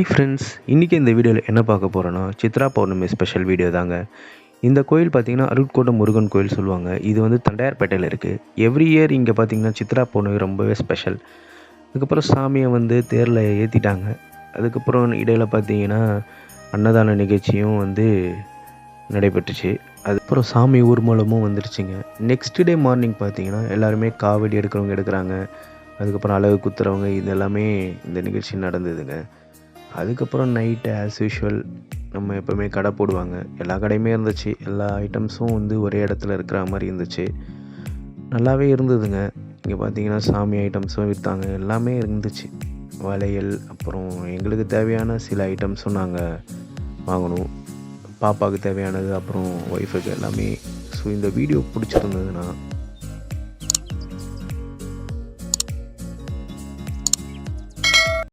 Hi friends, இன்றைக்கி இந்த வீடியோவில் என்ன பார்க்க போகிறோன்னா சித்ரா பௌர்ணமி ஸ்பெஷல் வீடியோ தாங்க. இந்த கோயில் பார்த்திங்கன்னா அருட்கோட்டை முருகன் கோயில் சொல்லுவாங்க. இது வந்து தண்டையார்பேட்டையில் இருக்குது. எவ்ரி இயர் இங்கே பார்த்திங்கன்னா சித்ரா பௌர்ணமி ரொம்பவே ஸ்பெஷல். அதுக்கப்புறம் சாமியை வந்து தேரில் ஏற்றிட்டாங்க. அதுக்கப்புறம் இடையில் பார்த்திங்கன்னா அன்னதான நிகழ்ச்சியும் வந்து நடைபெற்றுச்சு. அதுக்கப்புறம் சாமி ஊர்வலமும் வந்துருச்சுங்க. நெக்ஸ்ட் டே மார்னிங் பார்த்திங்கன்னா எல்லாருமே காவடி எடுக்கிறவங்க எடுக்கிறாங்க. அதுக்கப்புறம் அலகு குத்துறவங்க இது எல்லாமே இந்த நிகழ்ச்சி நடந்ததுங்க. அதுக்கப்புறம் நைட்டு ஆஸ் யூஷுவல் நம்ம எப்போவுமே கடை போடுவாங்க. எல்லா கடையுமே இருந்துச்சு. எல்லா ஐட்டம்ஸும் வந்து ஒரே இடத்துல இருக்கிற மாதிரி இருந்துச்சு. நல்லாவே இருந்ததுங்க. இங்கே பார்த்தீங்கன்னா சாமி ஐட்டம்ஸும் விற்றாங்க. எல்லாமே இருந்துச்சு. வளையல், அப்புறம் எங்களுக்கு தேவையான சில ஐட்டம்ஸும் நாங்கள் வாங்கணும். பாப்பாவுக்கு தேவையானது, அப்புறம் ஒய்ஃபுக்கு எல்லாமே. ஸோ இந்த வீடியோ பிடிச்சிருந்ததுன்னா